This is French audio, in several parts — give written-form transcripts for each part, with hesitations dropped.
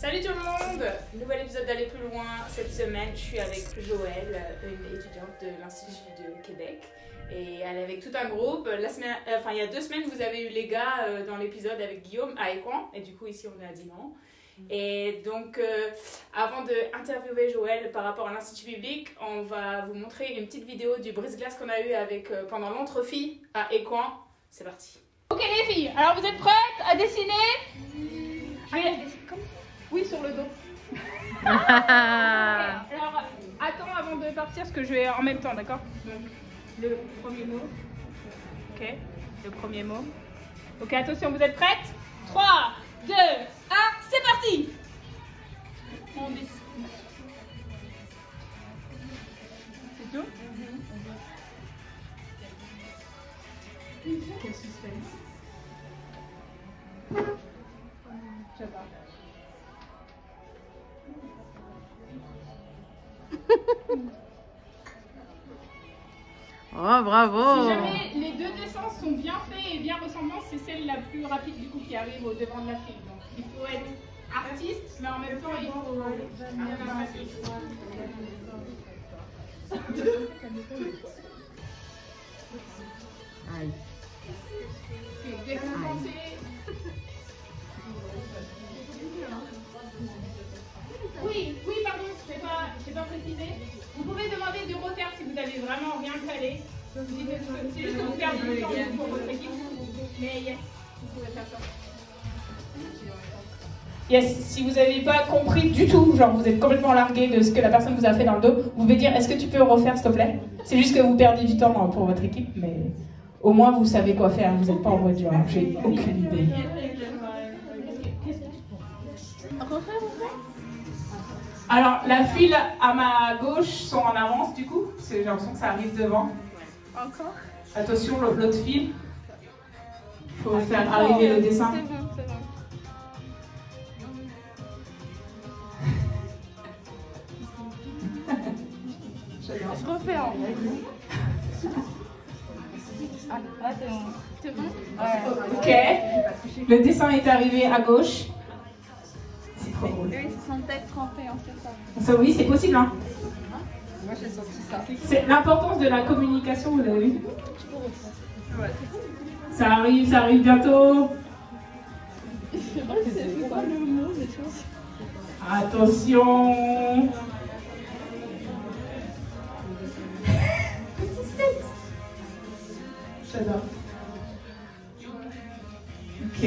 Salut tout le monde! Nouvel épisode d'Aller plus loin. Cette semaine, je suis avec Joëlle, une étudiante de l'Institut de Québec. Et elle est avec tout un groupe. Il y a 2 semaines, vous avez eu les gars dans l'épisode avec Guillaume à Écouen. Et du coup, ici, on est à Dinan. Et donc, avant d'interviewer Joëlle par rapport à l'Institut public, on va vous montrer une petite vidéo du brise-glace qu'on a eu pendant l'entre-filles à Écouen. C'est parti. Ok les filles, alors vous êtes prêtes à dessiner? Oui, sur le dos. Alors, attends avant de partir, parce que je vais en même temps, d'accord? Donc, le premier mot. Ok, le premier mot. Ok, attention, vous êtes prêtes? 3, 2, 1, c'est parti! On dessine. C'est tout? Quel suspense. J'adore. Oh, bravo! Si jamais les 2 dessins sont bien faits et bien ressemblants, c'est celle la plus rapide du coup qui arrive au devant de la file. Donc il faut être artiste, mais en même temps il faut Aïe. décompenser. Oui, pardon, je n'ai pas précisé. Vous pouvez demander de refaire si vous n'avez vraiment rien calé. C'est juste que vous perdez du temps pour votre équipe. Mais yes, vous pouvez faire ça. Yes, si vous n'avez pas compris du tout, genre vous êtes complètement largué de ce que la personne vous a fait dans le dos, vous pouvez dire est-ce que tu peux refaire s'il te plaît? C'est juste que vous perdez du temps pour votre équipe, mais au moins vous savez quoi faire, vous n'êtes pas en mode genre j'ai aucune idée. Alors, la file à ma gauche sont en avance du coup, j'ai l'impression que ça arrive devant. Encore? Attention, l'autre file. Il faut faire arriver le dessin. C'est bon, c'est bon. Je refais en Ah, c'est bon. C'est bon? Ouais. Ok. Le dessin est arrivé à gauche. C'est trop drôle. Eux, ils se sont peut-être trempés en fait ça. Ça, oui, c'est possible. Hein. Moi, j'ai senti ça. C'est l'importance de la communication, vous avez vu? Ouais. Ça arrive bientôt. C'est quoi le mot, je pense? Attention. J'adore. Ok.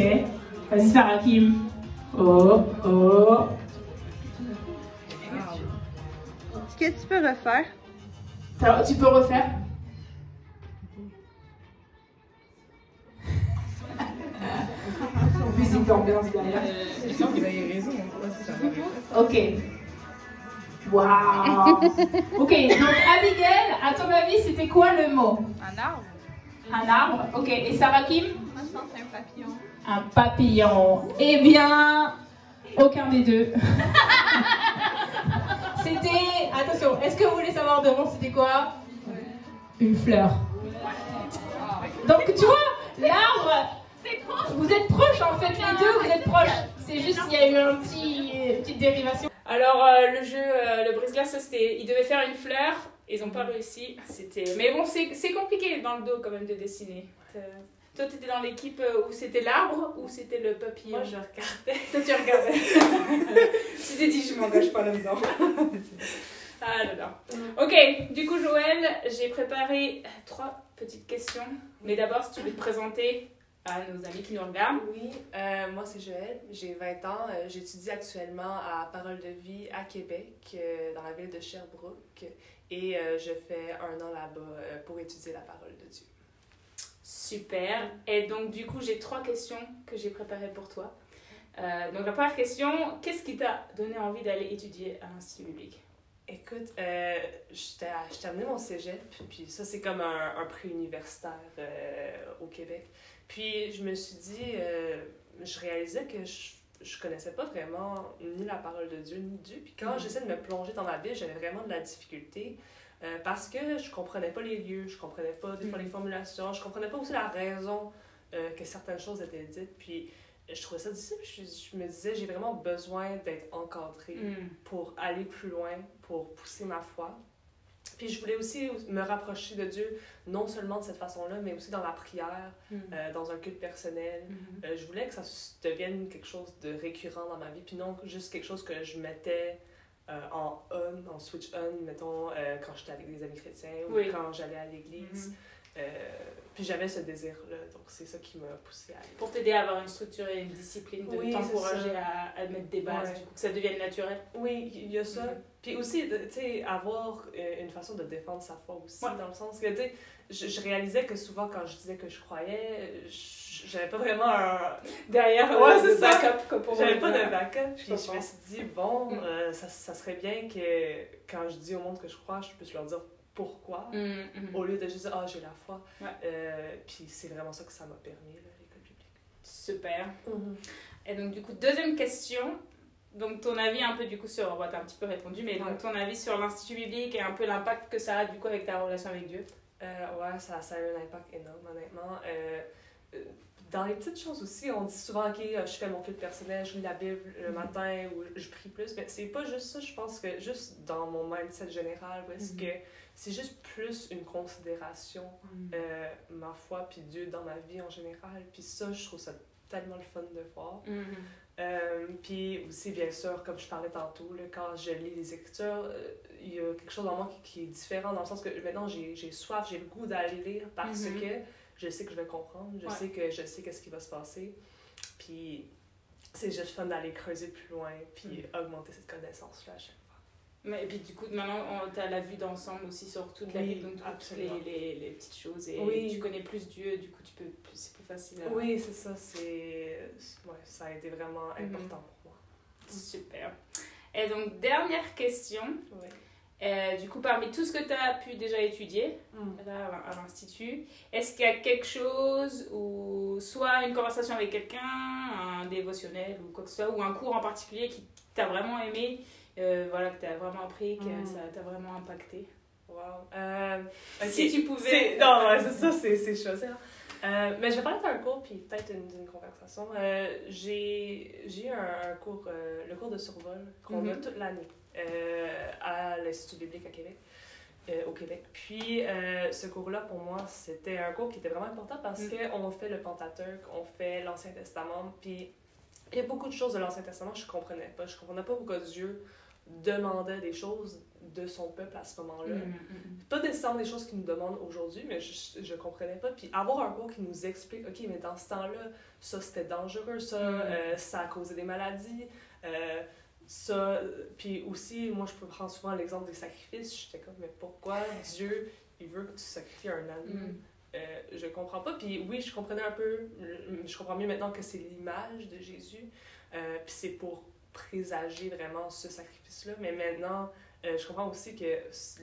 Vas-y, Sarah Kim. Oh. Est-ce que tu peux refaire? Tu peux refaire? Musique d'ambiance derrière. Je sens qu'il a eu raison. Ok. Waouh. Ok, donc Abigail, à ton avis, c'était quoi le mot? Un arbre? Un arbre. Ok. Et Sarah Kim? Moi, je pense que c'est un papillon. Un papillon. Eh bien, aucun des deux. C'était... Attention, est-ce que vous voulez savoir devant c'était quoi? Une fleur. Donc tu vois, l'arbre... Vous êtes proches en fait, les deux, vous êtes proches. C'est juste qu'il y a eu une petite dérivation. Alors le jeu, le brise-glace, il devait faire une fleur. Ils n'ont pas réussi. Mais bon, c'est compliqué dans le dos quand même de dessiner. Toi, tu étais dans l'équipe où c'était l'arbre ou c'était le papillon? Moi, je regardais. Toi, tu regardais. Tu t'es dit, je m'engage pas là-dedans. Ah là là. Ok, du coup, Joëlle, j'ai préparé 3 petites questions. Mais d'abord, si tu veux te présenter à nos amis qui nous regardent. Oui, moi c'est Joëlle, j'ai 20 ans. J'étudie actuellement à Parole de vie à Québec, dans la ville de Sherbrooke. Et je fais 1 an là-bas pour étudier la parole de Dieu. Super. Et donc, du coup, j'ai 3 questions que j'ai préparées pour toi. Donc, la première question, qu'est-ce qui t'a donné envie d'aller étudier à l'Institut public? Écoute, j'ai terminé mon cégep, puis ça c'est comme un pré-universitaire au Québec. Puis je me suis dit, je réalisais que je connaissais pas vraiment ni la parole de Dieu, ni Dieu. Puis quand j'essaie de me plonger dans la Bible, j'avais vraiment de la difficulté parce que je comprenais pas les lieux, je comprenais pas des fois les formulations, je comprenais pas aussi la raison que certaines choses étaient dites. Puis je trouvais ça difficile. Je me disais, j'ai vraiment besoin d'être encadrée pour aller plus loin, pour pousser ma foi. Puis je voulais aussi me rapprocher de Dieu, non seulement de cette façon-là, mais aussi dans la prière, dans un culte personnel. Je voulais que ça devienne quelque chose de récurrent dans ma vie, puis non juste quelque chose que je mettais en switch on, mettons, quand j'étais avec des amis chrétiens ou quand j'allais à l'église. Puis j'avais ce désir-là, donc c'est ça qui m'a poussée à aller. Pour t'aider à avoir une structure et une discipline, de t'encourager à mettre des bases, du coup, que ça devienne naturel. Oui, il y a ça. Puis aussi, tu sais, avoir une façon de défendre sa foi aussi, dans le sens que, tu sais, je réalisais que souvent, quand je disais que je croyais, j'avais pas vraiment un... Derrière, c'est ça. Backup. J'avais pas de backup. Puis je me suis dit, bon, ça serait bien que quand je dis au monde que je crois, je puisse leur dire pourquoi, au lieu de juste dire, j'ai la foi. Puis c'est vraiment ça que ça m'a permis, là, l'école biblique. Super. Et donc, du coup, deuxième question. Donc, ton avis un peu, du coup, sur... Bon, t'as un petit peu répondu, mais donc, ton avis sur l'Institut biblique et un peu l'impact que ça a, du coup, avec ta relation avec Dieu? Ça a eu un impact énorme, honnêtement. Dans les petites choses aussi, on dit souvent, OK, je fais mon culte personnel, je lis la Bible le matin ou je prie plus. Mais c'est pas juste ça, je pense que juste dans mon mindset général, est-ce que c'est juste plus une considération, ma foi puis Dieu dans ma vie en général. Puis ça, je trouve ça tellement le fun de voir. Puis aussi, bien sûr, comme je parlais tantôt, là, quand je lis les Écritures, il y a quelque chose en moi qui est différent, dans le sens que maintenant, j'ai soif, j'ai le goût d'aller lire parce que je sais que je vais comprendre, je sais qu'est-ce qui va se passer. Puis c'est juste fun d'aller creuser plus loin, puis augmenter cette connaissance-là à chaque fois. Mais, et puis du coup, maintenant, tu as la vue d'ensemble aussi sur toute la Bible, donc toutes les petites choses. Et tu connais plus Dieu, du coup, c'est plus facile. Oui, c'est ça. Ça a été vraiment important pour moi. Super. Et donc, dernière question. Du coup, parmi tout ce que tu as pu déjà étudier là, à l'Institut, est-ce qu'il y a quelque chose, ou soit une conversation avec quelqu'un, un dévotionnel ou quoi que ce soit, ou un cours en particulier qui t'a vraiment aimé, que tu as vraiment appris, que ça t'a vraiment impacté? Wow. Si tu pouvais... c'est ça, c'est chose. Mais je vais parler d'un cours, puis peut-être d'une conversation. J'ai eu un cours, le cours de survol, qu'on a toute l'année. À l'Institut biblique à Québec, au Québec. Puis, ce cours-là, pour moi, c'était un cours qui était vraiment important parce qu'on fait le Pentateuque, on fait l'Ancien Testament, puis il y a beaucoup de choses de l'Ancien Testament que je comprenais pas. Je comprenais pas pourquoi Dieu demandait des choses de son peuple à ce moment-là. Pas nécessairement des choses qu'il nous demande aujourd'hui, mais je comprenais pas. Puis avoir un cours qui nous explique, OK, mais dans ce temps-là, ça c'était dangereux, ça a causé des maladies, ça, puis aussi, moi, je peux prendre souvent l'exemple des sacrifices. J'étais comme, mais pourquoi Dieu, il veut que tu sacrifies un agneau? Je comprends pas. Puis oui, je comprenais un peu, je comprends mieux maintenant que c'est l'image de Jésus. Puis c'est pour présager vraiment ce sacrifice-là. Mais maintenant, je comprends aussi que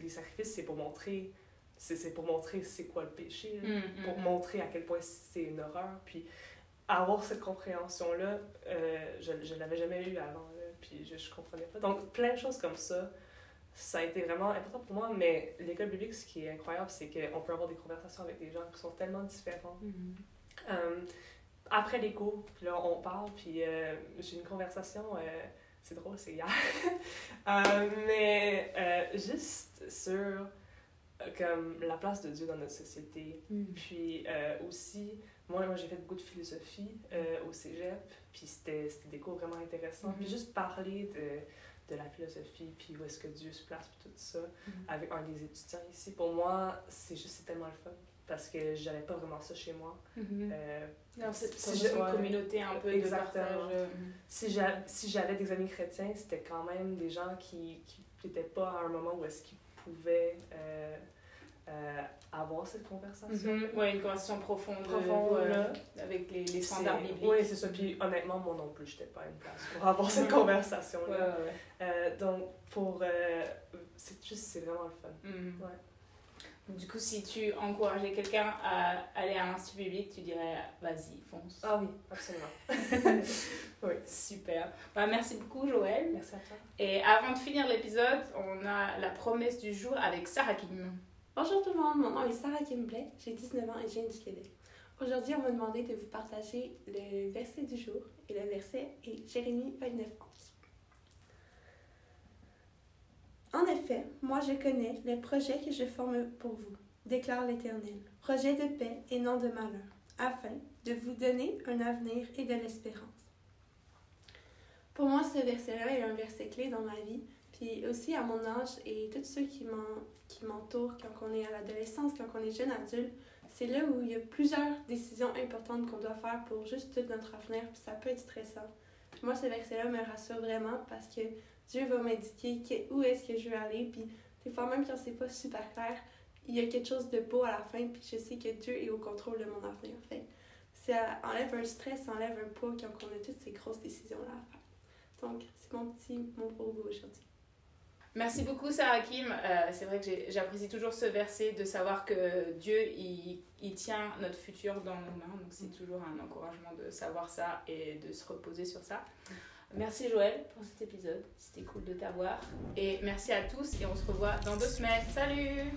les sacrifices, c'est pour montrer c'est quoi le péché, pour montrer à quel point c'est une horreur. Puis avoir cette compréhension-là, je ne l'avais jamais eu avant. Puis je comprenais pas. Donc, plein de choses comme ça, ça a été vraiment important pour moi. Mais l'école biblique, ce qui est incroyable, c'est qu'on peut avoir des conversations avec des gens qui sont tellement différents. Après les cours, puis là, on parle, puis j'ai une conversation, c'est drôle, c'est hier, mais juste sur comme la place de Dieu dans notre société. Puis aussi... Moi, j'ai fait beaucoup de philosophie au cégep, puis c'était des cours vraiment intéressants. Puis juste parler de la philosophie, puis où est-ce que Dieu se place, puis tout ça, avec un des étudiants ici. Pour moi, c'est tellement le fun, parce que j'avais pas vraiment ça chez moi. Non, c'est une communauté un peu de partage. Si j'avais des amis chrétiens, c'était quand même des gens qui n'étaient pas à un moment où est-ce qu'ils pouvaient... avoir cette conversation. Oui, une conversation profonde avec les standards bibliques. Oui, c'est ça. Puis honnêtement, moi non plus, je n'étais pas à une place pour avoir cette conversation-là. Donc, c'est vraiment le fun. Du coup, si tu encourageais quelqu'un à aller à l'Institut biblique, tu dirais, vas-y, fonce. Ah oui, absolument. Oui. Super. Merci beaucoup, Joël. Merci à toi. Et avant de finir l'épisode, on a la promesse du jour avec Sarah Kim. Bonjour tout le monde, mon nom est Sarah Kim Blais, j'ai 19 ans et je viens du Québec. Aujourd'hui, on m'a demandé de vous partager le verset du jour. Et le verset est Jérémie 29, 11. En effet, moi je connais les projets que je forme pour vous, déclare l'Éternel, projets de paix et non de malheur, afin de vous donner un avenir et de l'espérance. Pour moi, ce verset-là est un verset clé dans ma vie, puis aussi à mon âge et tous ceux qui m'entourent quand on est à l'adolescence, quand on est jeune adulte, c'est là où il y a plusieurs décisions importantes qu'on doit faire pour juste tout notre avenir, puis ça peut être stressant. Puis moi, ce verset-là me rassure vraiment parce que Dieu va m'indiquer où est-ce que je veux aller, puis des fois même quand c'est pas super clair, il y a quelque chose de beau à la fin, puis je sais que Dieu est au contrôle de mon avenir. Fait ça enlève un stress, ça enlève un poids quand on a toutes ces grosses décisions-là à faire. Donc, c'est mon petit mot pour vous aujourd'hui. Merci beaucoup Sarah Kim. C'est vrai que j'apprécie toujours ce verset de savoir que Dieu il tient notre futur dans nos mains. Donc c'est toujours un encouragement de savoir ça et de se reposer sur ça. Merci Joël pour cet épisode. C'était cool de t'avoir. Et merci à tous et on se revoit dans 2 semaines. Salut!